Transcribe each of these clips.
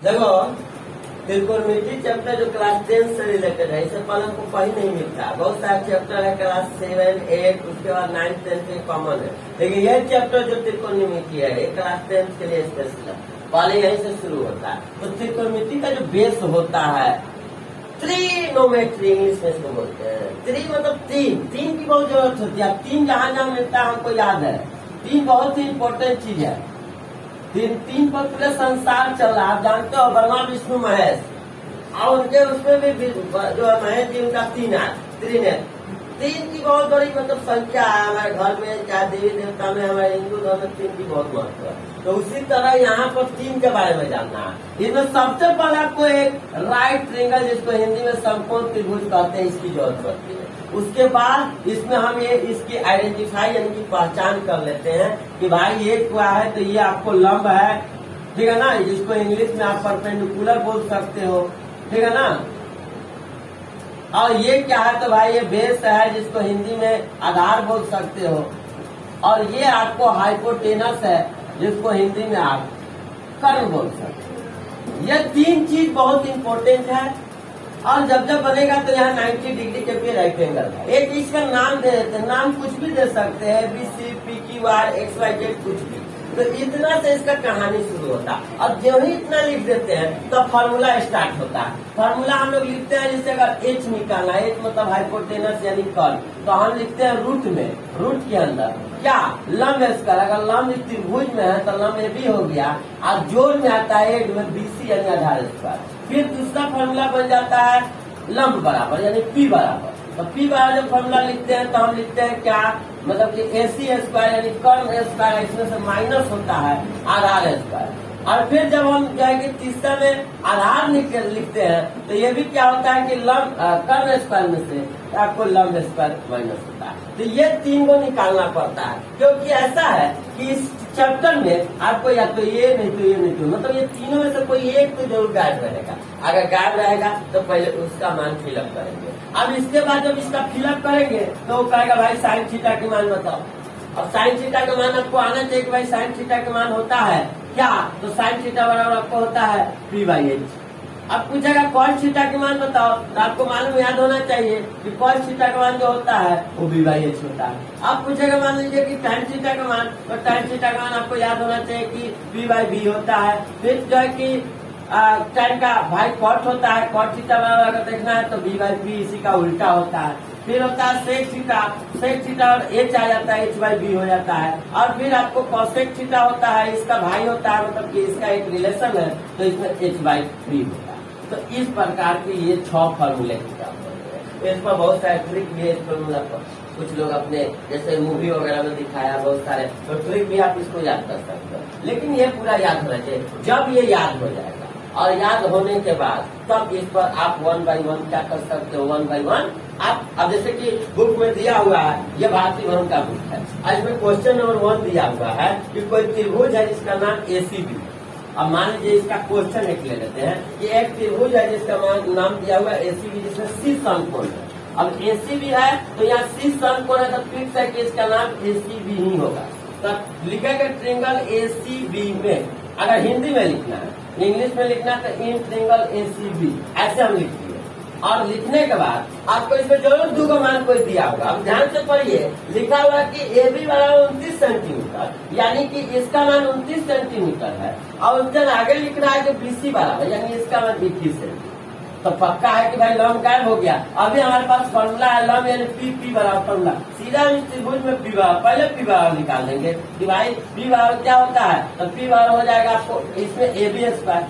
देखो त्रिकोणमिति चैप्टर जो क्लास 10 से रिलेटेड है, इससे पहले हमको कहीं नहीं मिलता। बहुत सारे चैप्टर है क्लास 7, 8, उसके बाद 9, 10 के कॉमन है, लेकिन यह चैप्टर जो त्रिकोणमिति है ये क्लास 10 के लिए स्पेशल है, पहले यहीं से शुरू होता है। तो त्रिकोणमिति का जो बेस होता है ट्रिग्नोमेट्री, इंग्लिश में इसको बोलते हैं। त्रि मतलब तीन की बहुत जरूरत होती है। तीन जहाँ जहाँ मिलता है हमको याद है, तीन बहुत ही इम्पोर्टेंट चीज है। तीन पर पूरे संसार चल रहा है। आप जानते हो ब्रह्मा विष्णु महेश, और उनके उसमें भी जो है महेश जी उनका तीन है, तीन की बहुत बड़ी मतलब संख्या है हमारे घर में, चाहे देवी देवता में, हमारे हिंदू धर्म में तीन की बहुत महत्व है। तो उसी तरह यहाँ पर तीन के बारे में जानना है। इसमें सबसे पहले आपको एक राइट ट्रायंगल, जिसको हिंदी में समकोण त्रिभुज कहते हैं, इसकी जरूरत पड़ती है। उसके बाद इसमें हम ये इसकी आइडेंटिफाई यानी कि पहचान कर लेते हैं कि भाई ये क्या है, तो ये आपको लंब है, ठीक है ना, जिसको इंग्लिश में आप परपेंडिकुलर बोल सकते हो, ठीक है ना। और ये क्या है, तो भाई ये बेस है, जिसको हिंदी में आधार बोल सकते हो। और ये आपको हाइपोटेनस है, जिसको हिंदी में आप कर्ण बोल सकते हो। ये तीन चीज बहुत इंपॉर्टेंट है। और जब जब बनेगा तो यहाँ 90 डिग्री के भी राइट एंगल है। एक इसका नाम दे देते हैं, नाम कुछ भी दे सकते हैं, BC, PQ, R, XYZ, कुछ भी। तो इतना से इसका कहानी शुरू होता है। और जो ही इतना लिख देते हैं तो फॉर्मूला स्टार्ट होता है। फॉर्मूला हम लोग लिखते हैं, जैसे अगर H निकालना है, H मतलब हाइपोटेनस यानी कर्ण, तो हम लिखते हैं रूट में, रूट के अंदर क्या लंब स्क्वायर। अगर लंब त्रिभुज में है तो लंब AB हो गया, और जोड़ में आता है एड में BC यानी आधार स्क्वायर। फिर दूसरा फॉर्मूला बन जाता है लंब बराबर यानी P बराबर। तो P बराबर जब फॉर्मूला लिखते हैं तो हम लिखते हैं क्या, मतलब कि AC स्क्वायर यानी कर्ण स्क्वायर, इसमें से माइनस होता है आधार स्क्वायर। और फिर जब हम जाएंगे तीसरा में आधार लिखते हैं तो ये भी क्या होता है कि लंब कर्ण स्क्वायर में से आपको लंब स्क्वायर माइनस होता है। तो ये तीन को निकालना पड़ता है, क्योंकि ऐसा है कि इस चैप्टर में आपको या तो ये नहीं तो ये नहीं तो, मतलब ये तीनों में से कोई एक तो जरूर गायब रहेगा। अगर गायब रहेगा तो पहले उसका मान फिलअप करेंगे। अब इसके बाद जब इसका फिलअप करेंगे तो वो कहेगा भाई साइन थीटा के मान बताओ। अब साइन थीटा का मान आपको आना चाहिए कि भाई साइन थीटा का मान होता है क्या, तो साइन थीटा बराबर आपको होता है P/H। अब पूछेगा कॉस थीटा के मान बताओ, तो आपको मालूम याद होना चाहिए कि कॉस थीटा का मान जो होता है वो V/H होता है। अब पूछेगा मान लीजिए कि tan थीटा का मान, तो tan थीटा का मान आपको याद होना चाहिए कि P/V होता है। फिर जो है कि tan का भाई कॉट होता है, कॉट थीटा बराबर अगर देखना है तो V/P, इसी का उल्टा होता है। फिर होता है सेक थीटा और H आ जाता है, H/B हो जाता है। और फिर आपको कॉसेक थीटा होता है, इसका भाई होता है, मतलब कि इसका एक रिलेशन है, तो इसमें H/3 होता है। तो इस प्रकार के ये 6 फॉर्मूले की काम करते हैं। तो इस पर बहुत सारे ट्रिक भी है इस फॉर्मूला पर, कुछ लोग अपने जैसे मूवी वगैरह में दिखाया बहुत सारे, तो ट्रिक भी आप इसको याद कर सकते हो। लेकिन ये पूरा याद होना चाहिए। जब ये याद हो जाएगा और याद होने के बाद तब इस पर आप 1 by 1 क्या कर सकते हो, 1 by 1 आप। अब जैसे कि बुक में दिया हुआ है, ये भारतीय भवन का बुक है, आज इसमें क्वेश्चन नंबर 1 दिया हुआ है कि कोई त्रिभुज है जिसका नाम ACB। अब मान लीजिए इसका क्वेश्चन एक ले लेते हैं कि एक त्रिभुज है जिसका नाम दिया हुआ है ACB, जिसमें 30 समकोण है। अब ACB है तो यहाँ 30 समकोण है, तो फिक्स है कि इसका नाम ACB ही होगा। तो लिखेंगे ट्रायंगल ACB में, अगर हिंदी में लिखना है, इंग्लिश में लिखना है तो इन ट्रायंगल ACB ऐसे हम लिखते हैं। और लिखने के बाद आपको इसमें जरूर 2 का मान कोई दिया होगा। अब ध्यान से पढ़िए, लिखा हुआ कि AB बराबर 29 सेंटीमीटर, यानी कि इसका मान 29 सेंटीमीटर है। और उसके आगे लिखना है कि BC बराबर, यानी इसका मान 21 सेंटीमीटर। तो पक्का है कि भाई लंब गायब हो गया। अभी हमारे पास फॉर्मूला है लंब यानी P बराबर फॉर्मूला, सीधा इस त्रिभुज में P बराबर, पहले P बराबर निकाल देंगे कि भाई P बराबर क्या होता है, तो P बराबर हो जाएगा आपको इसमें AB स्क्वायर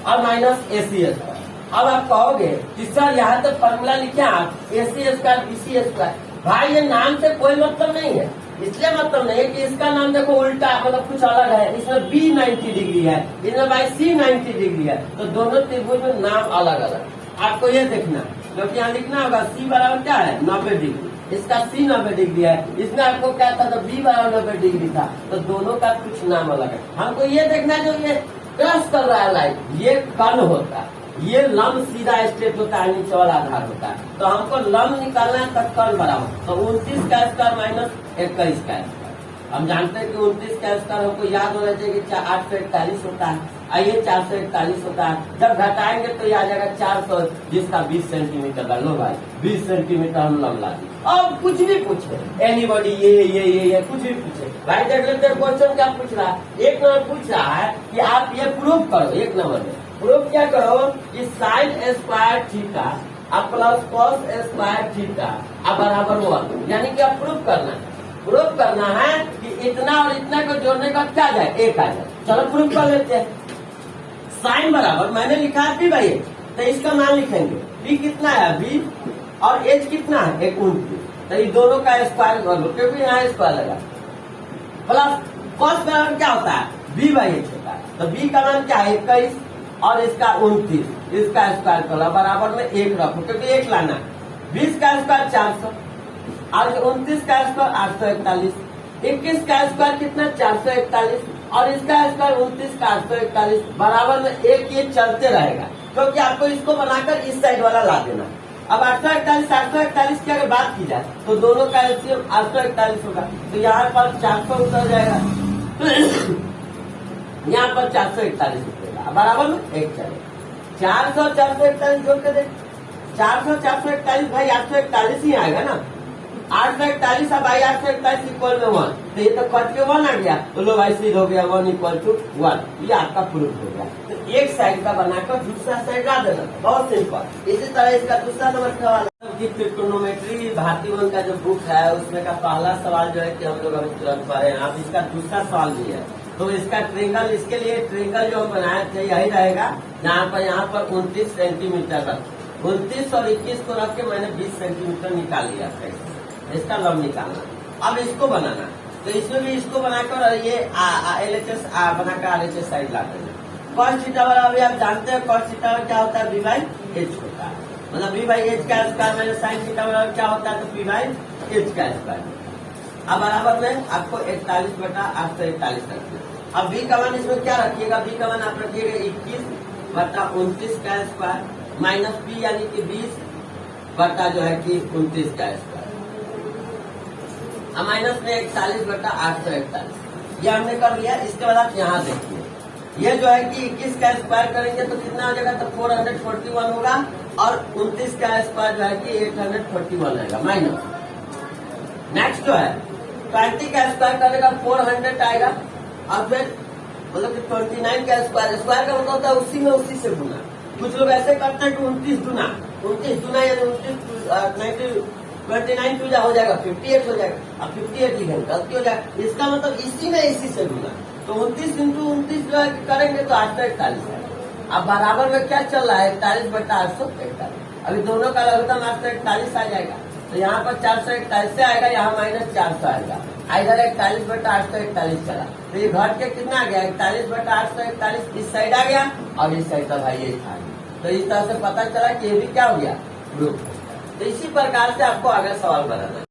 और माइनस AC स्क्वायर। अब आप कहोगे कि सर यहाँ तो फॉर्मूला लिखे आप AC स्क्वायर BC स्क्वायर, भाई ये नाम से कोई मतलब नहीं है। इसलिए मतलब नहीं है कि इसका नाम देखो उल्टा, मतलब कुछ अलग है, इसमें B 90 डिग्री है, इसमें भाई C 90 डिग्री है, तो दोनों त्रिभुज में नाम अलग अलग। आपको ये देखना, क्योंकि यहाँ लिखना होगा C बराबर क्या है 90 डिग्री, इसका C 90 डिग्री है, इसमें आपको क्या था तो B बराबर 90 डिग्री था, तो दोनों का कुछ नाम अलग है। हमको ये देखना जो ये क्रॉस कर रहा है लाइन, ये कर्ण होता है, ये लंब सीधा स्ट्रेट होता है, नीचे वाला आधार होता है। तो हमको लंब निकालना है तब कर्ण बराबर, तो 29 का स्क्वायर माइनस 21 का स्क्वायर। हम जानते हैं कि 29 का स्क्वायर हमको याद होना चाहिए कि 8 से 41 होता है, और ये 441 होता है। जब घटाएंगे तो ये आ जाएगा 400, जिसका 20 सेंटीमीटर का। लो भाई 20 सेंटीमीटर हम लंबा दी। अब कुछ भी पूछे, एनीबॉडी ये कुछ भी पूछे भाई, देख लेते क्वेश्चन क्या पूछ रहा है। एक नंबर पूछ रहा है कि आप ये प्रूव करो। एक नंबर में प्रूव क्या करो कि साइन स्क्वायर थीटा अब प्लस कॉस स्क्वायर थीटा अब बराबर 1, यानी कि अब प्रूव करना है। प्रूव करना है कि इतना और इतना को जोड़ने का क्या जाए, एक आ जाए। चलो प्रूव कर लेते हैं। साइन बराबर मैंने लिखा है बी बाई एच, तो इसका मान लिखेंगे। बी कितना है, बी, और एच कितना है, 29। तो ये दोनों का स्क्वायर कर लो, क्योंकि यहाँ स्क्वायर लगा। प्लस कॉस बराबर क्या होता है, बी बाई एच होता है। तो बी का मान क्या है, 21, और इसका 29, इसका स्क्वायर करो, बराबर में 1 रखो, क्योंकि 1 लाना। 20 का स्क्वायर 400, और 29 का स्क्वायर 841, 21 का स्क्वायर कितना 441, और इसका स्क्वायर 29 का 841, बराबर में 1 ये चलते रहेगा, क्योंकि आपको इसको बनाकर इस साइड वाला ला देना। अब 841 की अगर बात की जाए तो दोनों का एलसीएम 841 होगा, तो यहाँ पर 400 उतर जाएगा, यहाँ पर 441 उतरेगा, बराबर में 1 चलेगा। 400 441 जोड़ के देख, 400 441 भाई 841 ही आएगा ना। 841 अब भाई 841 इक्वल में 1, तो ये तो कट के 1 आ गया। तो लो भाई सीध हो गया 1 इक्वल टू 1, ये आपका प्रूफ हो गया। तो एक साइड का बनाकर दूसरा साइड ला देना, बहुत सिंपल। इसी तरह इसका दूसरा नंबर का वाला की ट्रिग्नोमेट्री भारती वन का जो बुक है उसमें का पहला सवाल जो है कि हम लोग अभी तुरंत पढ़े हैं। अब इसका दूसरा सवाल भी है। तो इसका ट्रेंगल, इसके लिए ट्रेंगल जो हम बनाए थे यही रहेगा, जहाँ पर 29 सेंटीमीटर रख, 29 और 21 को रख के मैंने 20 सेंटीमीटर निकाल लिया था। इसका लंब निकालना। अब इसको बनाना, तो इसमें भी इसको बनाकर ये LHS बनाकर RHS साइड ला देना। कॉस थीटा वाला अभी आप जानते हैं, कॉस थीटा क्या होता है, बी बाई एच होता है, मतलब बी बाई एच का स्क्वायर मैंने साइन थीटा वाला क्या होता है, तो बी बाई एच का स्क्वायर। अब बराबर में आपको 41/841 रखिए। अब बी का मान इसमें क्या रखिएगा, बी का मान आप रखिएगा 21/29 का स्क्वायर माइनस बी यानी कि 20 बटा जो है कि 29 का स्क्वायर, माइनस में 41/841, ये हमने कर लिया। इसके बाद आप यहाँ देखिए, ये जो है कि 21 का स्क्वायर करेंगे तो कितना हो जाएगा, तो 441 होगा, और 29 का स्क्वायर जो है कि 841 आएगा माइनस। नेक्स्ट जो है 20 का स्क्वायर करने का 400 आएगा, और फिर मतलब कि 29 का स्क्वायर, स्क्वायर का मतलब होता है उसी में उसी से गुना। कुछ लोग ऐसे करते हैं कि 29 गुना यानी 29 टू हो जाएगा 58 हो जाएगा, अब 58 लिखेंगे गलती हो जाएगा, इसका मतलब इसी में इसी से गुना। तो 29 इंटू 29 जो है करेंगे तो 841 है। अब बराबर में क्या चल रहा है, 41/841। अभी दोनों का लघुत्तम 841 आ जाएगा, तो यहाँ पर 441 से आएगा, यहाँ माइनस 400 आएगा। इधर 41/841 चला, तो ये घट के कितना आ गया, 41/841 इस साइड आ गया, और इस साइड का भाई ये था। तो इस तरह से पता चला कि ये भी क्या हो गया, ग्रुप। तो इसी प्रकार से आपको आगे सवाल बनाना है।